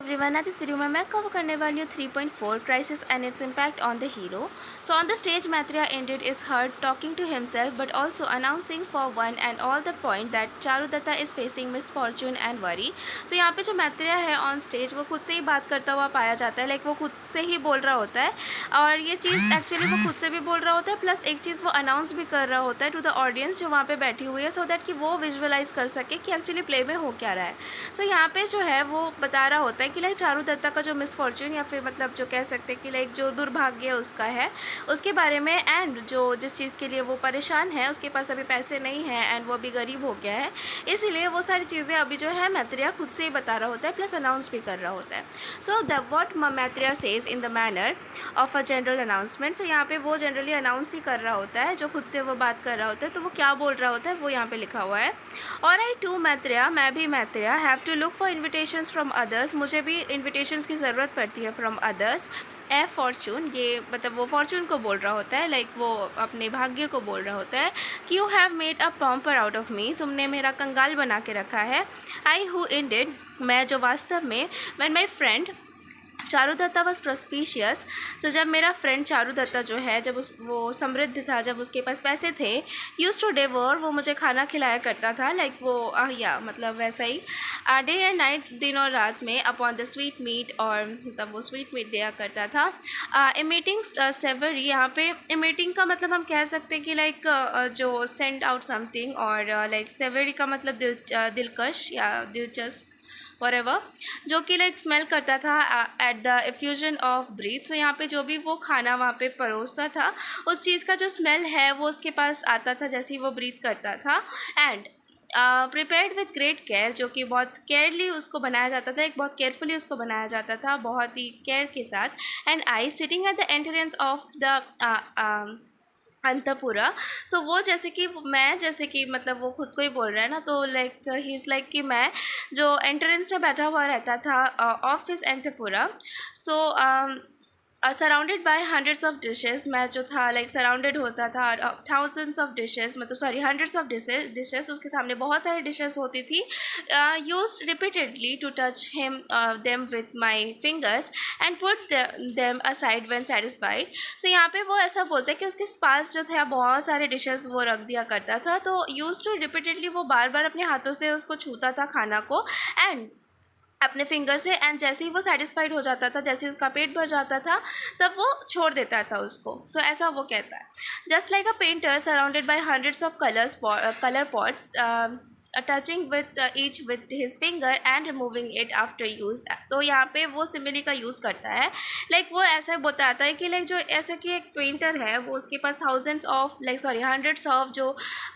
Everyone, आज इस video में मैं कवर करने वाली हूँ 3.4 crisis and its impact on the hero. So on the stage Maitreya indeed is heard talking to himself but also announcing for one and all the point that Charudatta is facing misfortune and worry. So यहाँ पे जो मैत्रेय है on stage वो खुद से ही बात करता हुआ पाया जाता है, लाइक वो खुद से ही बोल रहा होता है और ये चीज़ एक्चुअली वो खुद से भी बोल रहा होता है, प्लस एक चीज़ वो अनाउंस भी कर रहा होता है टू द ऑडियंस जो वहाँ पे बैठी हुई है, सो दैट कि वो विजुअलाइज कर सके कि एक्चुअली प्ले में हो क्या रहा है। सो यहाँ पे जो है वो बता रहा होता है कि लाइक चारुदत्ता का जो मिसफॉर्चून या फिर मतलब जो कह सकते हैं कि लाइक जो दुर्भाग्य उसका है उसके बारे में, एंड जो जिस चीज़ के लिए वो परेशान है उसके पास अभी पैसे नहीं हैं एंड वो अभी गरीब हो गया है, इसीलिए वो सारी चीज़ें अभी जो है मैत्रेय खुद से ही बता रहा होता है, प्लस अनाउंस भी कर रहा होता है। So the what Maitreya says in the manner of a general announcement. So यहाँ पे वो जनरली अनाउंस ही कर रहा होता है, जो खुद से वो बात कर रहा होता है, तो वो क्या बोल रहा होता है वो यहाँ पे लिखा हुआ है। और आई टू मैत्रेय, मैं भी Maitreya, have to look for invitations from others, मुझे भी इन्विटेशंस की ज़रूरत पड़ती है फ्रॉम अदर्स। ए फॉर्चून, ये मतलब वो फॉर्चून को बोल रहा होता है, लाइक वो अपने भाग्य को बोल रहा होता है कि you have made a pauper out of me, तुमने मेरा कंगाल बना के रखा है। आई हु इंडेड, मैं जो वास्तव में, when my friend Charudatta was प्रोस्पिशियस, तो जब मेरा फ्रेंड चारुदत्ता जो है जब वो समृद्ध था, जब उसके पास पैसे थे, यूज टू डेवोर, वो मुझे खाना खिलाया करता था, लाइक वो या मतलब वैसा ही डे एंड नाइट, दिन और रात में, अपॉन द स्वीट मीट, और मतलब वो स्वीट मीट दिया करता था। इमिटिंग सेवरी, यहाँ पे इमिटिंग का मतलब हम कह सकते हैं कि लाइक जो सेंड आउट समथिंग, और लाइक सेवरी का मतलब दिलकश या दिलचस्प, वरेवर, जो कि लाइक स्मेल करता था at the effusion of breath. So यहाँ पे जो भी वो खाना वहाँ पे परोसता था उस चीज़ का जो स्मेल है वो उसके पास आता था जैसे ही वो ब्रीथ करता था। And prepared with great care, जो कि बहुत केयरली उसको बनाया जाता था, एक बहुत केयरफुली उसको बनाया जाता था, बहुत ही केयर के साथ। And I sitting at the entrance of the antahpura, so वो जैसे कि मैं, जैसे कि मतलब वो खुद को ही बोल रहा है ना, तो लाइक ही इज़ लाइक कि मैं जो एंट्रेंस में बैठा हुआ रहता था of his antahpura. So surrounded by hundreds of dishes, मैं जो था लाइक सराउंडेड होता था थाउजेंड्स ऑफ डिशेस, मतलब सॉरी हंड्रेड्स ऑफ डिशेस, उसके सामने बहुत सारी डिशेस होती थी। Use repeatedly to touch him them with my fingers and put them aside when satisfied. So यहाँ पे वो ऐसा बोलता है कि उसके पास जो था बहुत सारे डिशेस वो रख दिया करता था, तो यूज टू रिपीटेडली वो बार बार अपने हाथों से उसको छूता था खाना को, एंड अपने फिंगर से, एंड जैसे ही वो सेटिस्फाइड हो जाता था, जैसे ही उसका पेट भर जाता था, तब वो छोड़ देता था उसको। सो ऐसा वो कहता है। Just like a painter surrounded by hundreds of colour pots, touching with each with his finger and removing it after use. तो यहाँ पे वो सिमिली का यूज़ करता है, लाइक वो ऐसा बताता है कि लाइक जो ऐसा कि एक पेंटर है वो उसके पास thousands of like sorry hundreds of जो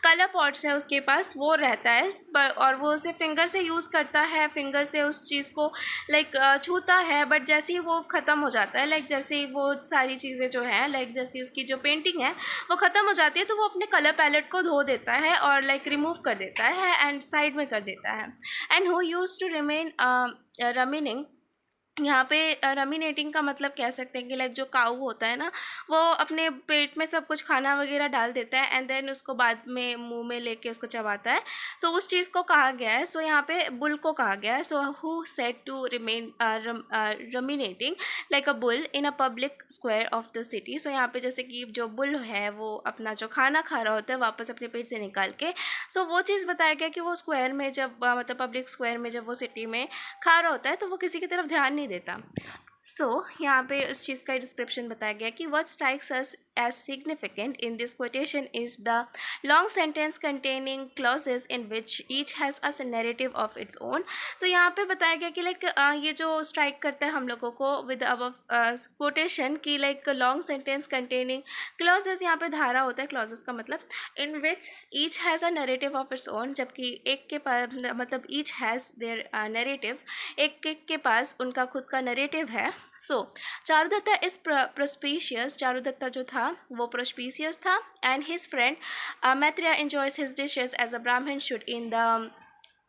कलर पॉट्स है उसके पास वो रहता है, और वो उसे फिंगर से यूज़ करता है, फिंगर से उस चीज़ को लाइक छूता है, बट जैसे ही वो ख़त्म हो जाता है, लाइक जैसे ही वो सारी चीज़ें जो हैं, लाइक जैसे उसकी जो पेंटिंग है वो ख़त्म हो जाती है, तो वो अपने कलर पैलेट को धो देता है और लाइक रिमूव कर देता है एंड साइड में कर देता है। And who use to remain ruminating, यहाँ पे रमिनेटिंग का मतलब कह सकते हैं कि लाइक जो काऊ होता है ना, वो अपने पेट में सब कुछ खाना वगैरह डाल देता है एंड देन उसको बाद में मुंह में लेके उसको चबाता है। सो उस चीज़ को कहा गया है, सो यहाँ पे बुल को कहा गया है। So who said to remain ruminating like a bull in a public square of the city. So यहाँ पे जैसे कि जो बुल है वो अपना जो खाना खा रहा होता है वापस अपने पेट से निकाल के, सो वो चीज़ बताया गया कि वो स्क्वायर में जब मतलब पब्लिक स्क्वायर में जब वो सिटी में खा रहा होता है तो वो किसी की तरफ ध्यान नहीं देता। सो यहाँ पे उस चीज़ का डिस्क्रिप्शन बताया गया कि what strikes us as significant in this quotation is the long sentence containing clauses in which each has a narrative of its own। so यहाँ पे बताया गया कि लाइक ये जो स्ट्राइक करता है हम लोगों को विद अब कोटेशन की like long sentence containing clauses, यहाँ पे धारा होता है क्लॉजेस का मतलब, in which each has a narrative of its own, जबकि एक के पास मतलब ईच हैज़ देयर नरेटिव, एक एक के पास उनका खुद का नरेटिव है। सो चारुदत्ता इज प्रोस्पिशियस, चारुदत्ता जो था वो प्रोस्पिशियस था, and his friend Maitreya enjoys his dishes as a Brahmin should in the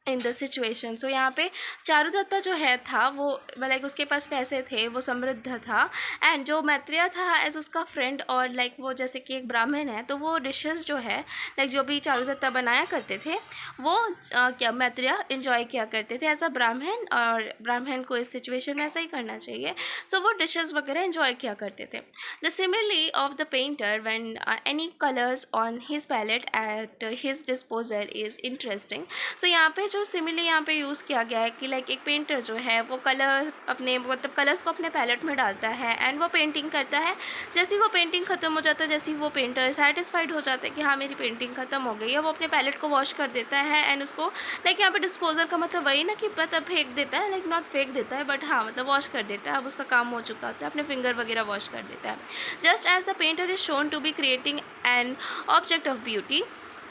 in the situation. So यहाँ पे चारुदत्ता जो है था वो लाइक उसके पास पैसे थे, वो समृद्ध था, एंड जो मैत्रेय था एज उसका फ्रेंड, और लाइक वो जैसे कि एक ब्राह्मण है तो वो डिशेस जो है लाइक जो भी चारुदत्ता बनाया करते थे वो क्या मैत्रेय इन्जॉय किया करते थे एज अ ब्राह्मण, और ब्राह्मण को इस सिचुएशन में ऐसा ही करना चाहिए। सो वो डिशेस वगैरह इन्जॉय किया करते थे। The similarly of the painter when any colours on his palette at his disposal is interesting. So यहाँ पे जो सिमिली यहाँ पे यूज़ किया गया है कि लाइक एक पेंटर जो है वो कलर अपने मतलब कलर्स को अपने पैलेट में डालता है एंड वो पेंटिंग करता है। जैसे ही वो पेंटिंग ख़त्म हो जाता है, जैसे ही वो पेंटर सेटिस्फाइड हो जाता है कि हाँ मेरी पेंटिंग ख़त्म हो गई है, वो अपने पैलेट को वॉश कर देता है एंड उसको लाइक यहाँ पे डिस्पोजल का मतलब वही ना कि मतलब फेंक देता है, लाइक नॉट फेंक देता है बट हाँ मतलब वॉश कर देता है। अब उसका काम हो चुका होता है, अपने फिंगर वगैरह वॉश कर देता है। Just as the painter is shown to be creating an object of beauty,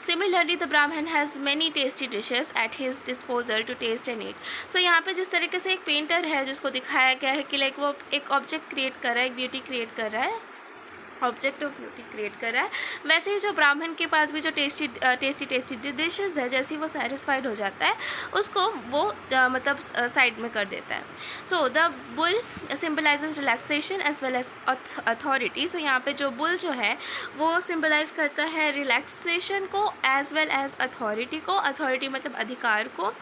Similarly, the Brahmin has many tasty dishes at his disposal to taste and eat. So यहाँ पे जिस तरीके से एक पेंटर है जिसको दिखाया गया है कि लाइक वो एक ऑब्जेक्ट क्रिएट कर रहा है, एक ब्यूटी क्रिएट कर रहा है, ऑब्जेक्ट ऑफ ब्यूटी क्रिएट कर रहा है, वैसे ही जो ब्राह्मण के पास भी जो टेस्टी डिशेज़ है, जैसे ही वो सेटिस्फाइड हो जाता है उसको वो मतलब साइड में कर देता है। So the bull symbolises relaxation as well as authority. So यहाँ पे जो बुल जो है वो सिम्बलाइज करता है रिलैक्सेशन को एज वेल एज अथॉरिटी को। अथॉरिटी मतलब अधिकार को।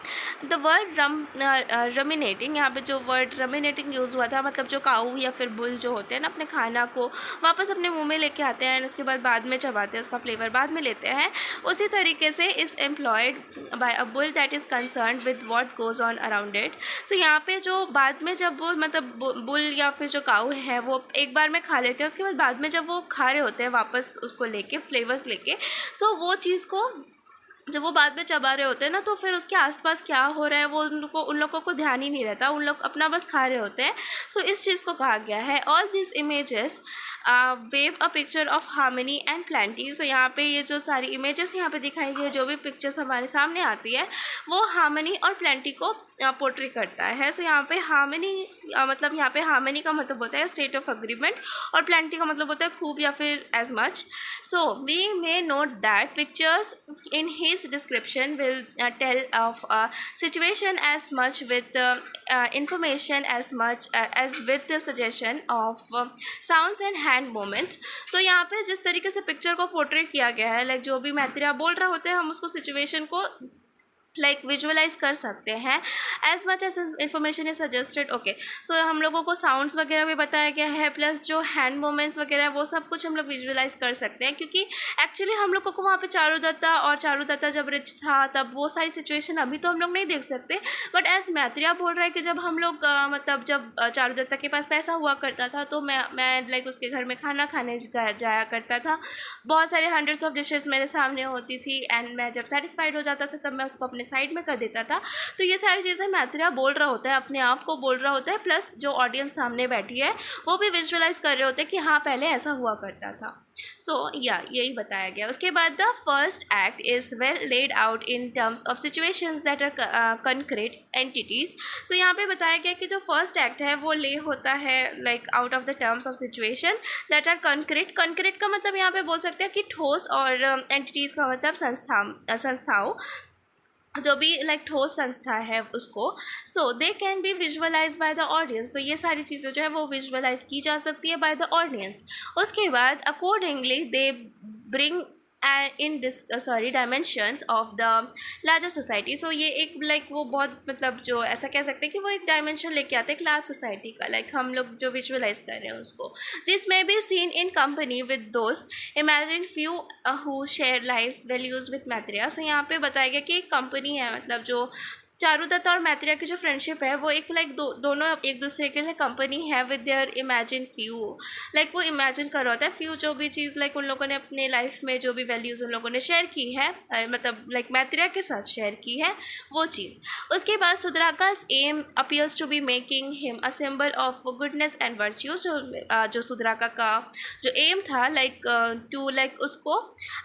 द वर्ड रमिनेटिंग, यहाँ पे जो वर्ड रमिनेटिंग यूज़ हुआ था मतलब जो काऊ या फिर बुल जो होते हैं ना अपने खाना को वापस अपने मुंह में लेके आते हैं एंड उसके बाद में चबाते हैं, उसका फ्लेवर बाद में लेते हैं, उसी तरीके से is employed by a bull that is concern with what goes on around it. So यहाँ पे जो बाद में जब वो मतलब बुल या फिर जो काऊ है वो एक बार में खा लेते हैं, उसके बाद में जब वो खा रहे होते हैं वापस उसको लेके फ्लेवर्स लेके, सो वो चीज़ को जब वो बाद में चबा रहे होते हैं ना तो फिर उसके आसपास क्या हो रहा है वो उन लोगों को ध्यान ही नहीं रहता, उन लोग अपना बस खा रहे होते हैं। सो इस चीज़ को कहा गया है all this images weave a picture of harmony and plenty. So यहाँ पे ये जो सारी इमेजेस यहाँ पे दिखाई गई है, जो भी पिक्चर्स हमारे सामने आती है वो हार्मनी और प्लेंटी को पोर्ट्रे करता है। सो यहाँ पे हार्मनी मतलब यहाँ पे हार्मनी का मतलब होता है स्टेट ऑफ अग्रीमेंट और प्लेंटी का मतलब होता है खूब या फिर as much. So we may note that pictures in his description will tell of a situation as much with information as much as with the suggestion of sounds and hand movements. So यहाँ पे जिस तरीके से picture को portrait किया गया है, like जो भी मैत्रेय बोल रहा होता है हम उसको सिचुएशन को लाइक विजुअलाइज कर सकते हैं as much as information is suggested. Okay, so हम लोगों को साउंड्स वगैरह भी बताया गया है, प्लस जो हैंड मूवमेंट्स वगैरह वो सब कुछ हम लोग विजुअलाइज कर सकते हैं, क्योंकि एक्चुअली हम लोगों को वहाँ पे चारुदत्ता जब रिच था तब वो सारी सिचुएशन अभी तो हम लोग नहीं देख सकते, बट एज मैत्रेय बोल रहा है कि जब हम लोग मतलब जब चारुदत्ता के पास पैसा हुआ करता था तो मैं लाइक उसके घर में खाना खाने जाया करता था, बहुत सारे हंड्रेड्स ऑफ डिशेस मेरे सामने होती थी एंड मैं जब सेटिस्फाइड हो जाता था तब मैं उसको अपने साइड में कर देता था। तो ये सारी चीज़ें मैत्रेय बोल रहा होता है, अपने आप को बोल रहा होता है, प्लस जो ऑडियंस सामने बैठी है वो भी विजुअलाइज कर रहे होते हैं कि हाँ पहले ऐसा हुआ करता था। सो यही बताया गया। उसके बाद the first act is well laid out in terms of situations that are concrete entities. So यहाँ पे बताया गया कि जो फर्स्ट एक्ट है वो ले होता है like out of the terms of situation that are concrete. Concrete का मतलब यहाँ पे बोल सकते हैं कि ठोस, और एंटिटीज़ का मतलब संस्थाओं, जो भी लाइक ठोस संस्था है उसको। So they can be visualise by the audience. तो ये सारी चीज़ें जो है वो विजुअलाइज की जा सकती है बाय द ऑडियंस। उसके बाद accordingly they bring in dimensions of the larger society. So ये एक लाइक वो बहुत मतलब जो ऐसा कह सकते हैं कि वो एक डायमेंशन लेके आते हैं क्लास सोसाइटी का, लाइक हम लोग जो विजुअलाइज कर रहे हैं उसको। This may be seen in company with दोस्त imagine few who share life values with Maitreya. So यहाँ पे बताया गया कि एक कंपनी है, मतलब जो चारुदत्ता और मैत्रेय की जो फ्रेंडशिप है वो एक लाइक दोनों एक दूसरे के लिए कंपनी है with their imagine few. Like वो इमेजिन कर रहा होता है फ्यू जो भी चीज़ लाइक उन लोगों ने अपने लाइफ में जो भी वैल्यूज़ उन लोगों ने शेयर की है, मतलब लाइक मैत्रेय के साथ शेयर की है वो चीज़। उसके बाद Shudraka's aim appears to be making him a symbol of goodness and virtue. जो सुदराका का जो एम था लाइक टू लाइक उसको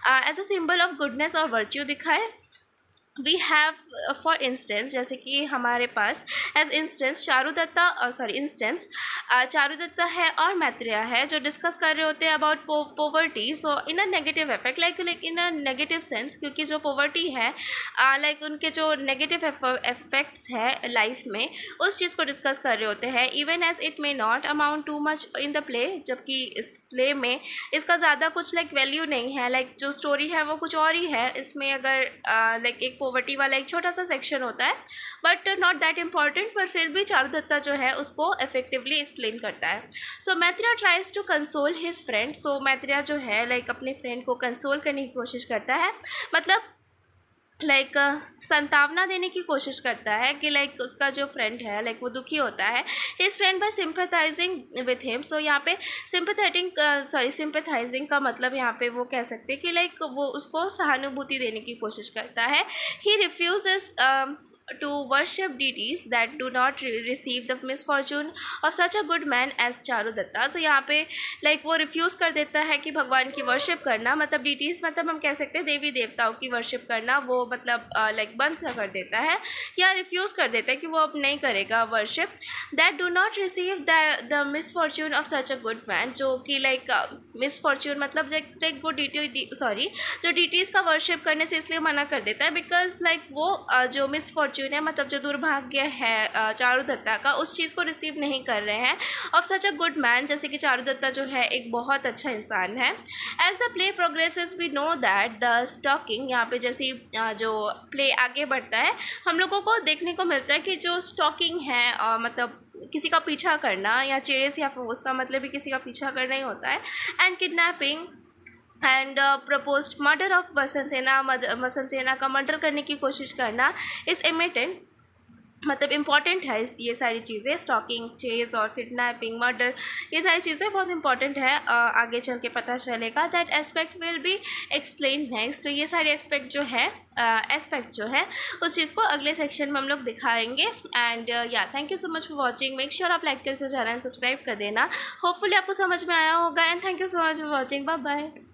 as a symbol of goodness और वर्च्यू दिखाए। वी हैव फॉर इंस्टेंस, जैसे कि हमारे पास एज इंस्टेंस चारुदत्ता चारुदत्ता है और मैत्रेय है, जो डिस्कस कर रहे होते हैं about poverty. So in a negative effect, like in a negative sense, क्योंकि जो पोवर्टी है लाइक उनके जो नेगेटिव इफेक्ट्स है लाइफ में, उस चीज़ को डिस्कस कर रहे होते हैं। Even as it may not amount to much in the play, जबकि इस प्ले में इसका ज़्यादा कुछ लाइक वैल्यू नहीं है, लाइक जो स्टोरी है वो कुछ और ही है। इसमें अगर लाइक एक पॉवर्टी वाला एक छोटा सा सेक्शन होता है, बट नॉट दैट इम्पॉर्टेंट, पर फिर भी चारुदत्ता जो है उसको इफेक्टिवली एक्सप्लेन करता है। So Maitreya tries to console his friend. So Maitreya जो है लाइक अपने फ्रेंड को कंसोल करने की कोशिश करता है, मतलब लाइक संतावना देने की कोशिश करता है कि लाइक उसका जो फ्रेंड है लाइक वो दुखी होता है। His friend by sympathising with him. So यहाँ पे सिंपैथाइजिंग का मतलब यहाँ पे वो कह सकते हैं कि लाइक वो उसको सहानुभूति देने की कोशिश करता है। ही refuses to worship deities that do not receive the misfortune of such a good man as Charudatta. सो यहाँ पे लाइक वो रिफ्यूज़ कर देता है कि भगवान की वर्शिप करना, मतलब डीटीज़ मतलब हम कह सकते हैं देवी देवताओं की वर्शिप करना, वो मतलब लाइक बंद सा कर देता है या रिफ्यूज़ कर देता है कि वो अब नहीं करेगा worship. That do not receive the misfortune of such a good man, जो कि लाइक मिसफॉर्च्यून मतलब लाइक वो जो डीटीज़ का वर्शिप करने से इसलिए मना कर देता है बिकॉज लाइक वो जो मिसफॉर्च्यून है, मतलब जो दुर्भाग्य है चारुदत्ता का, उस चीज़ को रिसीव नहीं कर रहे हैं of such a good man, जैसे कि चारुदत्ता जो है एक बहुत अच्छा इंसान है। As the play progresses we know that the stalking, यहाँ पे जैसे जो प्ले आगे बढ़ता है हम लोगों को देखने को मिलता है कि जो स्टॉकिंग है मतलब किसी का पीछा करना या चेस, या फिर उसका मतलब भी किसी का पीछा करना ही होता है, and kidnapping and proposed murder of Vasantasena का मर्डर करने की कोशिश करना इस इमिटेंट, मतलब इम्पॉर्टेंट है ये सारी चीज़ें, स्टॉकिंग, चेज और किडनैपिंग, मर्डर, ये सारी चीज़ें बहुत इंपॉर्टेंट है। आगे चल के पता चलेगा। That aspect will be explain next. तो ये सारे एस्पेक्ट जो है उस चीज़ को अगले सेक्शन में हम लोग दिखाएंगे। एंड या thank you so much for watching. Make sure आप लाइक करके चैनल सब्सक्राइब कर देना। होपफुली आपको समझ में आया होगा, and thank you so much for watching. Bye bye.